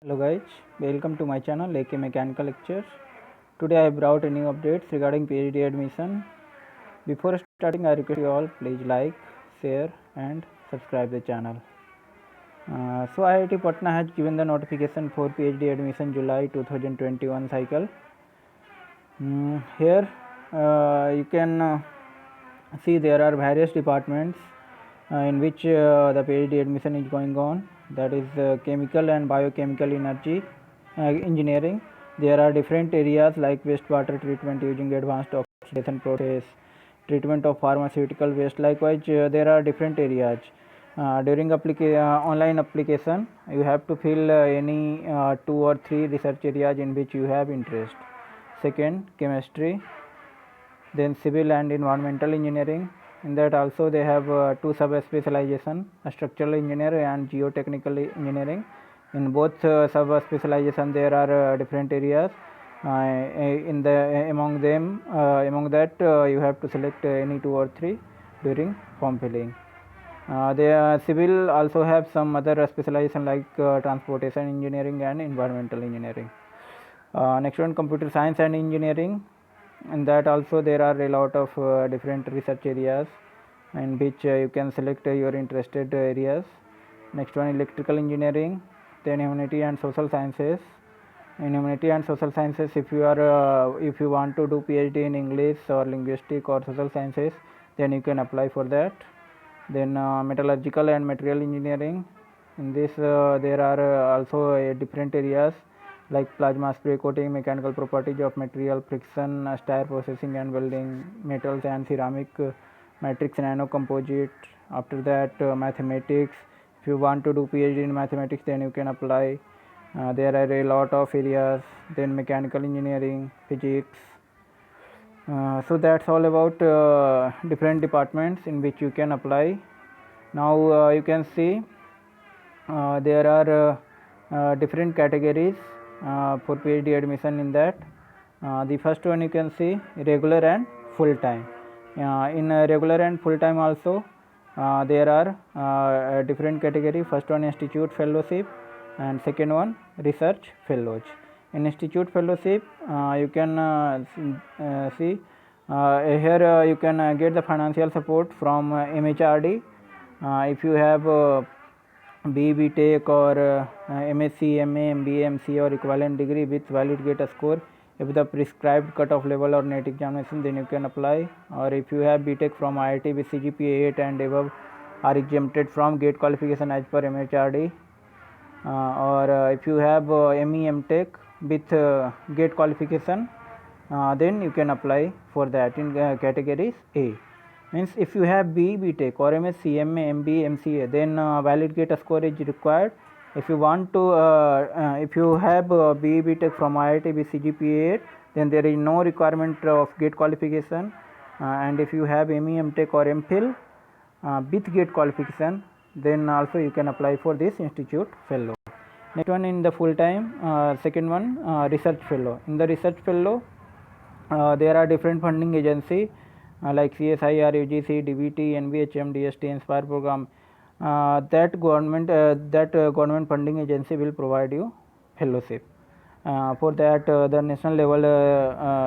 Hello guys, welcome to my channel AK Mechanical Lectures. Today I brought a new updates regarding PhD admission. Before starting, I request you all please like, share and subscribe the channel. IIT Patna has given the notification for PhD admission July 2021 cycle. Here you can see there are various departments in which the PhD admission is going on. That is chemical and biochemical energy engineering. There are different areas like wastewater treatment using advanced oxidation process, treatment of pharmaceutical waste. Likewise, there are different areas. During online application, you have to fill any 2 or 3 research areas in which you have interest. Second, chemistry, then civil and environmental engineering. In that also they have 2 sub-specialization, structural engineer and geotechnical engineering. In both sub-specialization there are different areas. Among that you have to select any 2 or 3 during form filling. The civil also have some other specialization like transportation engineering and environmental engineering. Next one, computer science and engineering. In that also there are a lot of different research areas in which you can select your interested areas. Next one, electrical engineering, then humanity and social sciences. In humanity and social sciences, if you want to do PhD in English or linguistic or social sciences, then you can apply for that. Then metallurgical and material engineering. In this there are also different areas like plasma spray coating, mechanical properties of material, friction, stir processing and welding, metals and ceramic, matrix nano composite. After that mathematics. If you want to do PhD in mathematics, then you can apply. There are a lot of areas. Then mechanical engineering, physics. So that's all about different departments in which you can apply. Now you can see there are different categories for PhD admission. In that the first one you can see regular and full time. In regular and full time also there are different category. First one, institute fellowship, and second one, research fellows. In institute fellowship you can see here you can get the financial support from MHRD. If you have BE Tech or MSc, MA, MBA, MCA or equivalent degree with valid GATE score if the prescribed cutoff level or NET examination, then you can apply. Or if you have BTech from IIT with CGPA 8 and above, are exempted from GATE qualification as per MHRD. Or if you have ME, MTech with GATE qualification, then you can apply for that in categories A. Means if you have BE, BTech or MSc, MA, MBA, MCA, then valid GATE score is required. If you want to if you have BE, BTech from IIT with CGPA 8, then there is no requirement of GATE qualification. And if you have ME, MTech or MPhil with GATE qualification, then also you can apply for this institute fellow. Next one, in the full time, second one, research fellow. In the research fellow there are different funding agency like CSIR, UGC, DBT, NVHM, DST, Inspire program. That government funding agency will provide you fellowship. For that the national level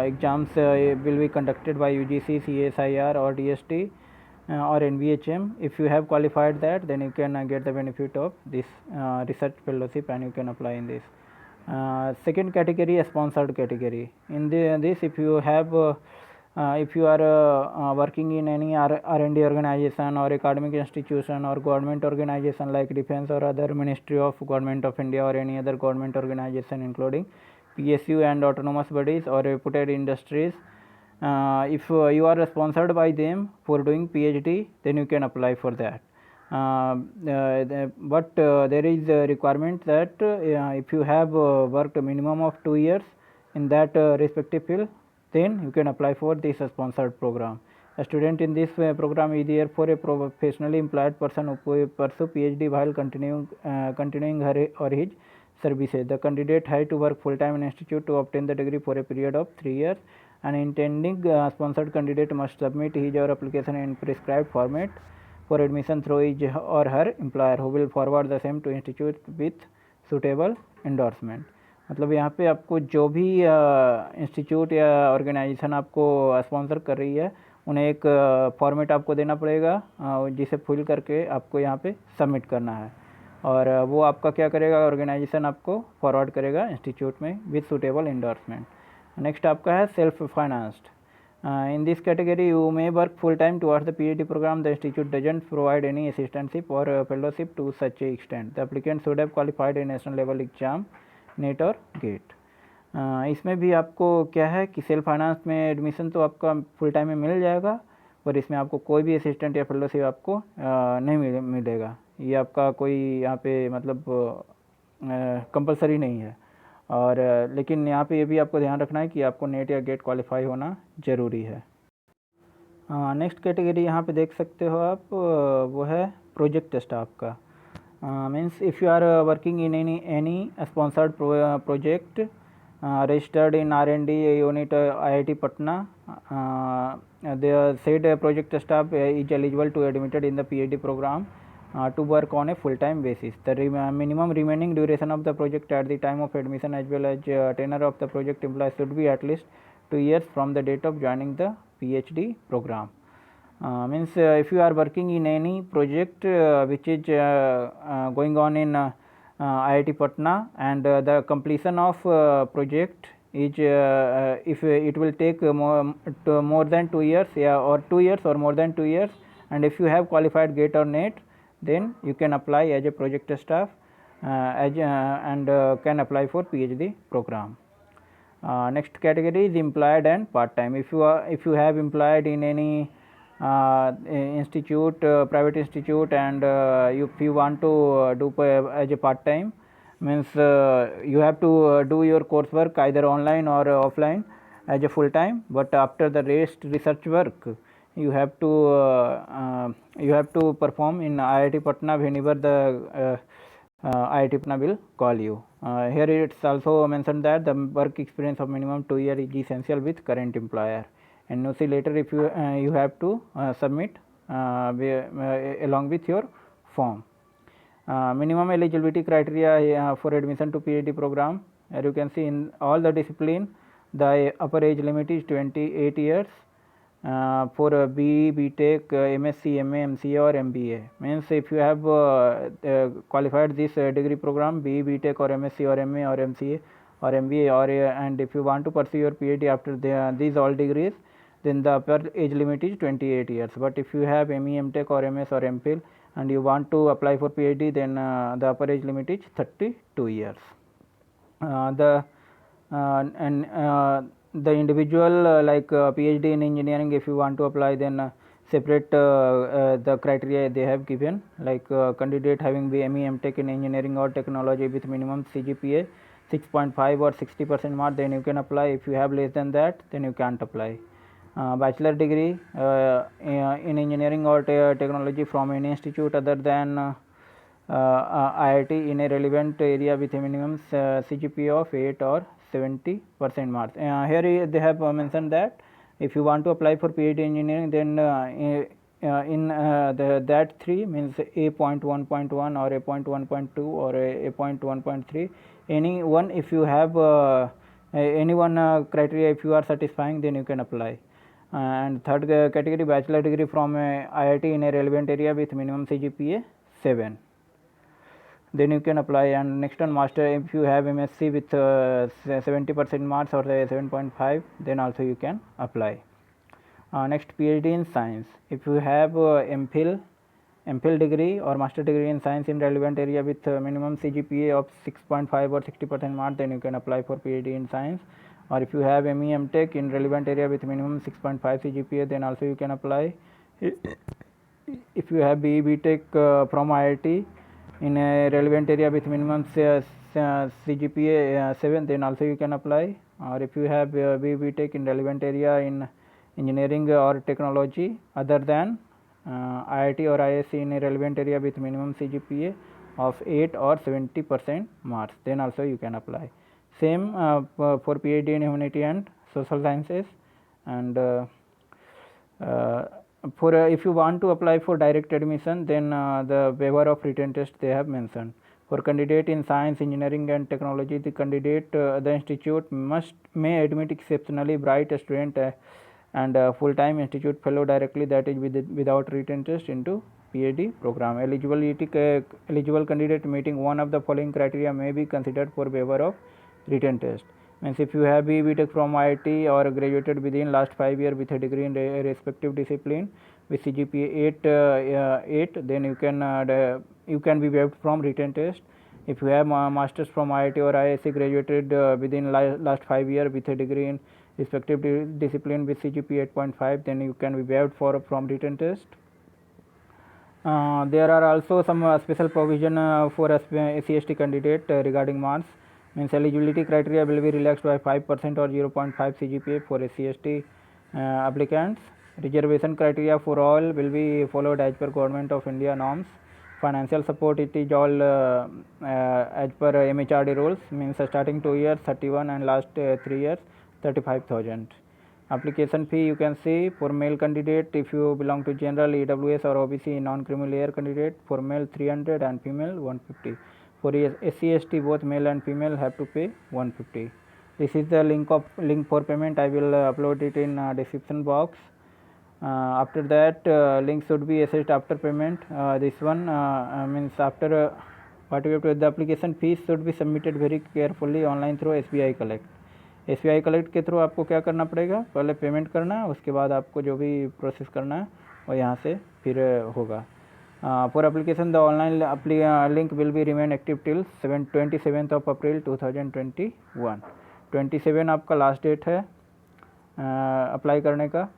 exams will be conducted by UGC, CSIR or DST or NVHM. If you have qualified that, then you can get the benefit of this research fellowship and you can apply in this. Second category, sponsored category. In this, if you have if you are working in any R&D organization or academic institution or government organization like defense or other ministry of government of India or any other government organization including PSU and autonomous bodies or reputed industries, if you are sponsored by them for doing PhD, then you can apply for that. But there is a requirement that if you have worked a minimum of 2 years in that respective field, then you can apply for this sponsored program. A student in this program is therefore a professionally employed person who pursue PhD while continuing her or his services. The candidate has to work full time in institute to obtain the degree for a period of 3 years. An intending sponsored candidate must submit his or application in prescribed format for admission through his or her employer, who will forward the same to institute with suitable endorsement, मतलब यहाँ पे आपको जो भी institute या organisation आपको sponsor कर रही है उन्हें एक फॉर्मेट आपको देना पड़ेगा जिसे फिल करके आपको यहाँ पे सबमिट करना है, और वो आपका क्या करेगा, ऑर्गेनाइजेशन आपको फॉरवर्ड करेगा इंस्टीट्यूट में विद सुटेबल इंडोर्समेंट। नेक्स्ट आपका है self financed. In this category, you may work full time towards the PhD program. The institute doesn't provide any assistantship or fellowship to such a extent. The applicant should have qualified a national level exam, NET और GATE. इसमें भी आपको क्या है कि self finance में admission तो आपका फुल टाइम में मिल जाएगा, पर इसमें आपको कोई भी असिस्टेंट या फेलोशिप आपको नहीं मिलेगा। ये आपका कोई यहाँ पे मतलब कंपलसरी नहीं है, और लेकिन यहाँ पे ये भी आपको ध्यान रखना है कि आपको नेट या गेट क्वालिफाई होना ज़रूरी है। नेक्स्ट कैटेगरी यहाँ पे देख सकते हो आप, वो है प्रोजेक्ट स्टाफ का। Means if you are working in any sponsored project registered in R&D unit IIT Patna, the said project staff is eligible to admitted in the PhD program to work on a full-time basis. The minimum remaining duration of the project at the time of admission as well as tenure of the project employee should be at least 2 years from the date of joining the PhD program. Means if you are working in any project which is going on in IIT Patna, and the completion of project is if it will take more than 2 years, or 2 years or more than 2 years, and if you have qualified GATE or NET, then you can apply as a project staff and can apply for PhD program. Next category is employed and part time. If you have employed in any institute, private institute, and if you want to do as a part time, means you have to do your coursework either online or offline as a full time, but after the rest research work you have to perform in IIT Patna whenever the IIT Patna will call you. Here it's also mentioned that the work experience of minimum 2 years is essential with current employer, and no see later if you have to submit along with your form. Minimum eligibility criteria for admission to PhD program, as you can see in all the discipline the upper age limit is 28 years. For BE, BTech, MSc, MA, MCA or MBA, means if you have qualified this degree program, BE, BTech or MSc or MA or MCA or MBA, or and if you want to pursue your PhD after these all degrees, then the upper age limit is 28 years. But if you have ME, MTech or MS or MPhil and you want to apply for PhD, then the upper age limit is 32 years. The individual like PhD in engineering, if you want to apply, then separate the criteria they have given, like candidate having ME, MTech in engineering or technology with minimum CGPA 6.5 or 60% mark, then you can apply. If you have less than that, then you can't apply. Bachelor degree in engineering or technology from any institute other than IIT in a relevant area with a minimum CGPA of 8 or 70% marks. Here they have mentioned that if you want to apply for PhD engineering, then that 3 means A.1.1 or A.1.2 or A.1.3, any one if you have any one criteria if you are satisfying, then you can apply. And third category, bachelor degree from IIT in a relevant area with minimum CGPA 7, then you can apply. And next one, master, if you have MSc with 70% marks or 7.5, then also you can apply. Next, PhD in science, if you have MPhil degree or master degree in science in relevant area with minimum CGPA of 6.5 or 60% mark, then you can apply for PhD in science. Or if you have ME, MTech in relevant area with minimum 6.5 CGPA, then also you can apply. If you have BE, BTech from IIT in a relevant area with minimum CGPA 7, then also you can apply. Or if you have BE, BTech in relevant area in engineering or technology other than IIT or ISC in a relevant area with minimum CGPA of 8 or 70% marks, then also you can apply. Same for PhD in humanity and social sciences. And for if you want to apply for direct admission, then the waiver of written test they have mentioned. For candidate in science, engineering and technology, the institute may admit exceptionally bright student and full-time institute fellow directly, that is without written test, into PhD program. Eligible candidate meeting one of the following criteria may be considered for waiver of written test. Means if you have BTech from IIT or graduated within last 5 years with a degree in respective discipline with CGPA 8, then you can be waived from written test. If you have masters from IIT or IISc graduated within last 5 years with a degree in respective discipline with CGPA 8.5, then you can be waived from written test. There are also some special provision for SC/ST candidate regarding marks. Means eligibility criteria will be relaxed by 5% or 0.5 CGPA for SC/ST applicants. Reservation criteria for all will be followed as per Government of India norms. Financial support, it is all as per MHRD rules. Means starting 2 years 31 and last 3 years 35,000. Application fee, you can see for male candidate, if you belong to general, EWS or OBC non-criminal layer candidate, for male 300 and female 150. For SC/ST, both male and female have to pay 150. This is the link for payment. I will upload it in description box. After that, link should be accessed after payment. This one means after what we have to, the application fees should be submitted very carefully online through SBI Collect. SBI Collect के through आपको क्या करना पड़ेगा, पहले payment करना है, उसके बाद आपको जो भी प्रोसेस करना है वो यहाँ से फिर होगा. For application, the online link will be remain active till 27th of April 2021. 27 आपका लास्ट डेट है अप्लाई करने का.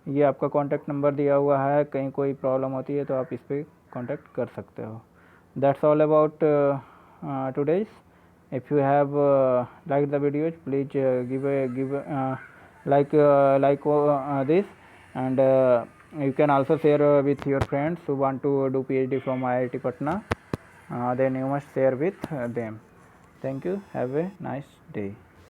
ये आपका कॉन्टैक्ट नंबर दिया हुआ है, कहीं कोई प्रॉब्लम होती है तो आप इस पर कॉन्टैक्ट कर सकते हो. That's all about today's. If you have liked the videos, please give like this, and you can also share with your friends who want to do PhD from IIT Patna. Then you must share with them. Thank you. Have a nice day.